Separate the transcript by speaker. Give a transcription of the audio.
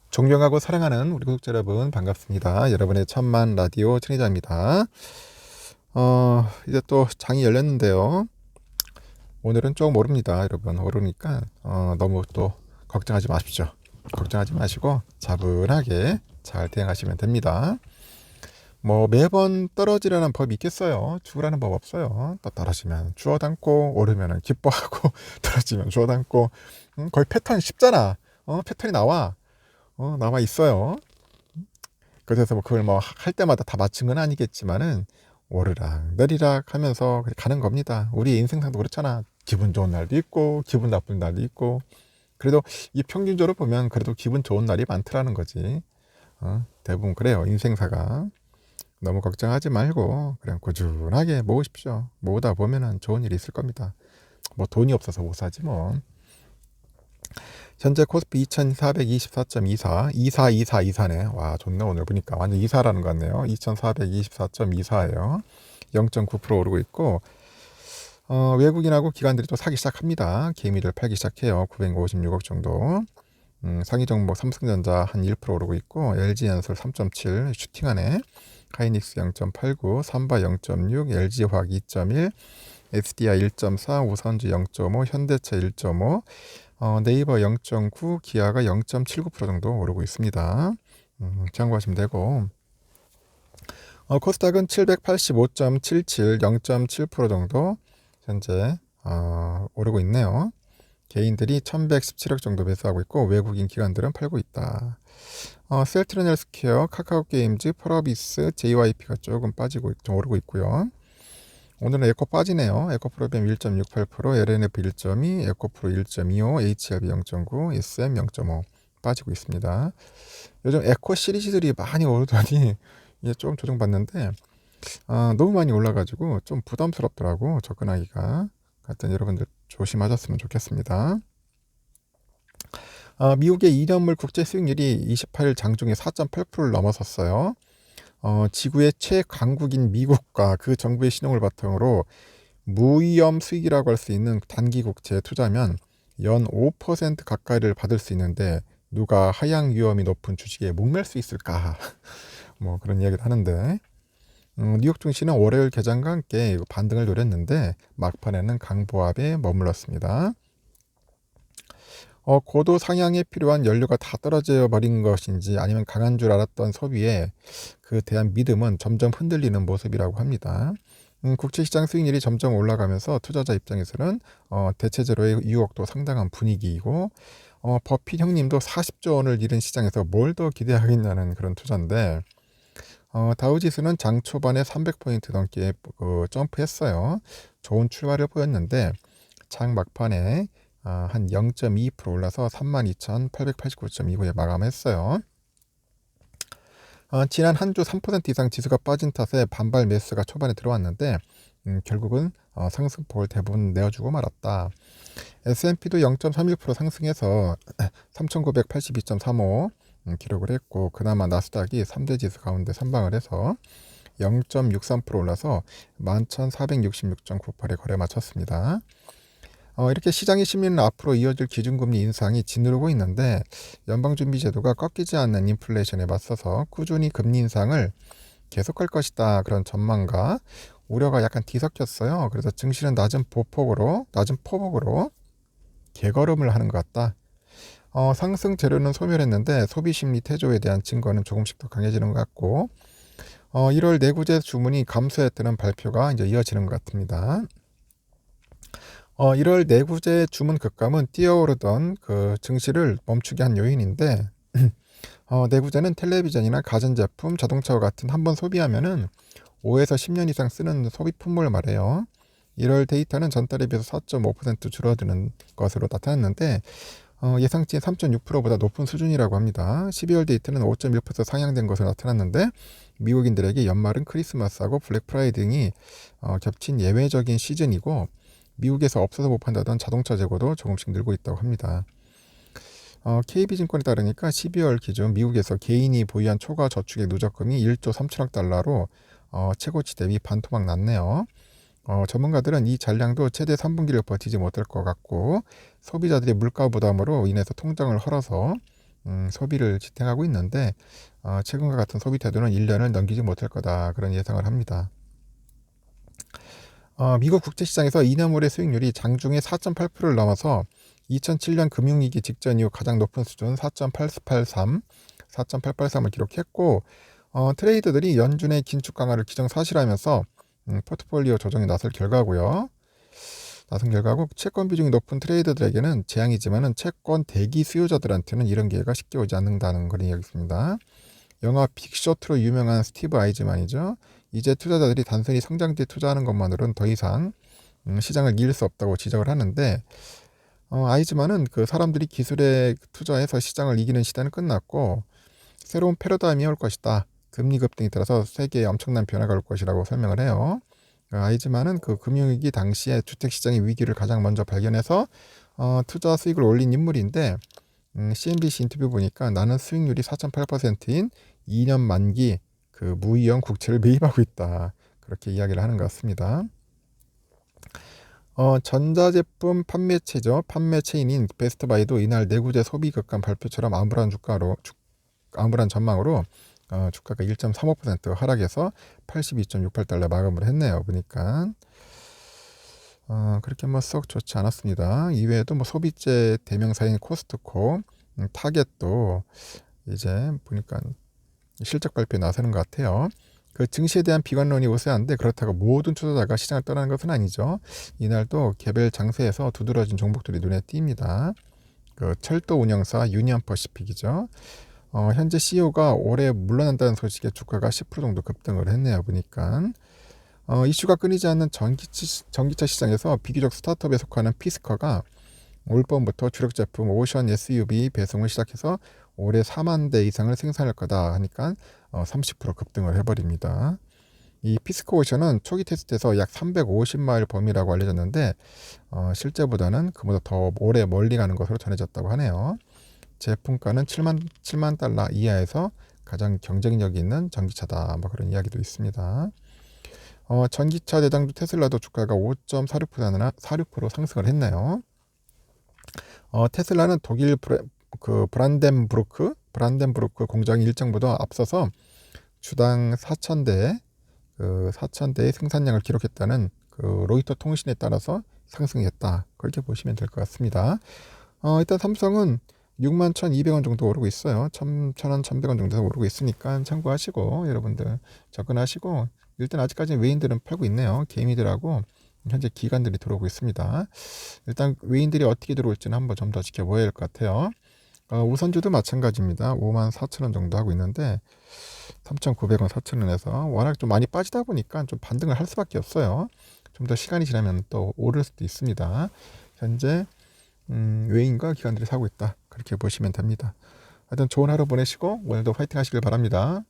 Speaker 1: 존경하고 사랑하는 우리 구독자 여러분 반갑습니다. 여러분의 천만 라디오 천희자입니다. 이제 또 장이 열렸는데요. 오늘은 조금 오릅니다. 여러분 오르니까 너무 또 걱정하지 마십시오. 걱정하지 마시고 차분하게 잘 대응하시면 됩니다. 뭐 매번 떨어지라는 법이 있겠어요? 죽으라는 법 없어요. 또 떨어지면 주워 담고 오르면 기뻐하고 떨어지면 주워 담고 거의 패턴 쉽잖아. 패턴이 나와 있어요. 그래서 뭐 그걸 뭐 할 때마다 다 맞춘 건 아니겠지만은 오르락 내리락 하면서 가는 겁니다. 우리 인생상도 그렇잖아. 기분 좋은 날도 있고 기분 나쁜 날도 있고. 그래도 이 평균적으로 보면 그래도 기분 좋은 날이 많더라는 거지. 대부분 그래요. 인생사가. 너무 걱정하지 말고 그냥 꾸준하게 모으십시오. 모으다 보면은 좋은 일이 있을 겁니다. 뭐 돈이 없어서 못 사지 뭐. 현재 코스피 2424.24, 2424네. 와, 좋네. 오늘 보니까 완전 이사라는 것 같네요. 2424.24예요. 0.9% 오르고 있고, 외국인하고 기관들이 또 사기 시작합니다. 개미들 팔기 시작해요. 956억 정도. 상위 종목 삼성전자 한 1% 오르고 있고, LG엔솔 3.7 슈팅하네. 하이닉스 0.89, 삼바 0.6, LG화학 2.1, SDI 1.4, 우선주 0.5, 현대차 1.5, 네이버 0.9, 기아가 0.79% 정도 오르고 있습니다. 참고하시면 되고, 코스닥은 785.77, 0.7% 정도 현재 오르고 있네요. 개인들이 1117억 정도 매수하고 있고 외국인 기관들은 팔고 있다. 셀트론 헬스케어, 카카오게임즈, 펄어비스, JYP가 조금 빠지고 좀 오르고 있고요. 오늘은 에코 빠지네요. 에코프로비엠 1.68%, LNF 1.2, 에코프로 1.25, HLB 0.9, SM 0.5 빠지고 있습니다. 요즘 에코 시리즈들이 많이 오르더니 이게 좀 조정받는데 너무 많이 올라가지고 좀 부담스럽더라고 접근하기가. 하여튼 여러분들 조심하셨으면 좋겠습니다. 미국의 2년물 국제 수익률이 28일 장중에 4.8%를 넘어섰어요. 지구의 최강국인 미국과 그 정부의 신용을 바탕으로 무위험 수익이라고 할 수 있는 단기 국채에 투자하면 연 5% 가까이를 받을 수 있는데 누가 하향 위험이 높은 주식에 목맬 수 있을까? 뭐 그런 이야기를 하는데 뉴욕 증시는 월요일 개장과 함께 반등을 노렸는데 막판에는 강보합에 머물렀습니다. 고도 상향에 필요한 연료가 다 떨어져 버린 것인지 아니면 강한 줄 알았던 소비에 그 대한 믿음은 점점 흔들리는 모습이라고 합니다. 국채시장 수익률이 점점 올라가면서 투자자 입장에서는 대체제로의 유혹도 상당한 분위기이고 버핏 형님도 40조 원을 잃은 시장에서 뭘 더 기대하겠냐는 그런 투자인데 다우지수는 장 초반에 300포인트 넘게 점프했어요. 좋은 출발을 보였는데 장 막판에 한 0.2% 올라서 32,889.29에 마감했어요. 지난 한 주 3% 이상 지수가 빠진 탓에 반발 매수가 초반에 들어왔는데 결국은 상승폭을 대부분 내어주고 말았다. S&P도 0.31% 상승해서 3,982.35 기록을 했고 그나마 나스닥이 3대 지수 가운데 선방을 해서 0.63% 올라서 11,466.98에 거래 마쳤습니다. 이렇게 시장의 심리는 앞으로 이어질 기준금리 인상이 짓누르고 있는데 연방준비제도가 꺾이지 않는 인플레이션에 맞서서 꾸준히 금리 인상을 계속할 것이다. 그런 전망과 우려가 약간 뒤섞였어요. 그래서 증시는 낮은 포복으로 개걸음을 하는 것 같다. 상승 재료는 소멸했는데 소비심리 태조에 대한 증거는 조금씩 더 강해지는 것 같고 1월 내구재 주문이 감소했다는 발표가 이제 이어지는 것 같습니다. 1월 내구재 주문 급감은 뛰어오르던 그 증시를 멈추게 한 요인인데 내구재는 텔레비전이나 가전제품, 자동차와 같은 한번 소비하면은 5에서 10년 이상 쓰는 소비품을 말해요. 1월 데이터는 전달에 비해서 4.5% 줄어드는 것으로 나타났는데 예상치 3.6%보다 높은 수준이라고 합니다. 12월 데이터는 5.1% 상향된 것으로 나타났는데 미국인들에게 연말은 크리스마스하고 블랙 프라이데이 등이 겹친 예외적인 시즌이고 미국에서 없어서 못 판다던 자동차 재고도 조금씩 늘고 있다고 합니다. KB증권에 따르니까 12월 기준 미국에서 개인이 보유한 초과 저축액 누적금이 1조 3천억 달러로 최고치 대비 반토막 났네요. 전문가들은 이 잔량도 최대 3분기를 버티지 못할 것 같고 소비자들의 물가 부담으로 인해서 통장을 헐어서 소비를 지탱하고 있는데 최근과 같은 소비 태도는 1년을 넘기지 못할 거다 그런 예상을 합니다. 미국 국제시장에서 2년물의 수익률이 장중에 4.8%를 넘어서 2007년 금융위기 직전 이후 가장 높은 수준 4.883을 기록했고 트레이더들이 연준의 긴축 강화를 기정사실하면서 포트폴리오 조정에 나선 결과고 채권 비중이 높은 트레이더들에게는 재앙이지만은 채권 대기 수요자들한테는 이런 기회가 쉽게 오지 않는다는 그런 이야기입니다. 영화 빅쇼트로 유명한 스티브 아이즈만이죠. 이제 투자자들이 단순히 성장지에 투자하는 것만으로는 더 이상 시장을 이길 수 없다고 지적을 하는데 아이즈만은 그 사람들이 기술에 투자해서 시장을 이기는 시대는 끝났고 새로운 패러다임이 올 것이다. 금리 급등에 따라서 세계에 엄청난 변화가 올 것이라고 설명을 해요. 아이즈만은 그 금융위기 당시에 주택시장의 위기를 가장 먼저 발견해서 투자 수익을 올린 인물인데 CNBC 인터뷰 보니까 나는 수익률이 4.8%인 2년 만기 그 무이형 국채를 매입하고 있다. 그렇게 이야기를 하는 것 같습니다. 전자제품 판매체죠. 판매체인인 베스트바이도 이날 내구재 소비 급감 발표처럼 암울한 전망으로 주가가 1.35% 하락해서 82.68달러 마감을 했네요. 보니까 그렇게 뭐 썩 좋지 않았습니다. 이외에도 뭐 소비재 대명사인 코스트코, 타겟도 이제 보니까 실적 발표에 나서는 것 같아요. 그 증시에 대한 비관론이 우세한데 그렇다고 모든 투자자가 시장을 떠나는 것은 아니죠. 이날도 개별 장세에서 두드러진 종목들이 눈에 띕니다. 그 철도 운영사 유니언퍼시픽이죠. 현재 CEO가 올해 물러난다는 소식에 주가가 10% 정도 급등을 했네요. 보니까 이슈가 끊이지 않는 전기차 시장에서 비교적 스타트업에 속하는 피스커가 올 봄부터 주력 제품 오션 SUV 배송을 시작해서 올해 4만 대 이상을 생산할 거다 하니까 30% 급등을 해버립니다. 이 피스코 오션은 초기 테스트에서 약 350마일 범위라고 알려졌는데 실제보다는 그보다 더 오래 멀리 가는 것으로 전해졌다고 하네요. 제품가는 7만 달러 이하에서 가장 경쟁력 있는 전기차다. 뭐 그런 이야기도 있습니다. 전기차 대장주 테슬라도 주가가 5.46% 상승을 했네요. 테슬라는 독일 브란덴부르크 공장 일정보다 앞서서 주당 4,000대의 생산량을 기록했다는 그 로이터 통신에 따라서 상승했다. 그렇게 보시면 될 것 같습니다. 일단 삼성은 61,200원 정도 오르고 있어요. 1,000원, 1,100원 정도 오르고 있으니까 참고하시고 여러분들 접근하시고 일단 아직까지는 외인들은 팔고 있네요. 개미들하고 현재 기관들이 들어오고 있습니다. 일단 외인들이 어떻게 들어올지는 한번 좀 더 지켜봐야 할 것 같아요. 우선주도 마찬가지입니다. 54,000원 정도 하고 있는데 3,900원, 4,000원에서 워낙 좀 많이 빠지다 보니까 좀 반등을 할 수밖에 없어요. 좀 더 시간이 지나면 또 오를 수도 있습니다. 현재 외인과 기관들이 사고 있다. 그렇게 보시면 됩니다. 하여튼 좋은 하루 보내시고 오늘도 화이팅 하시길 바랍니다.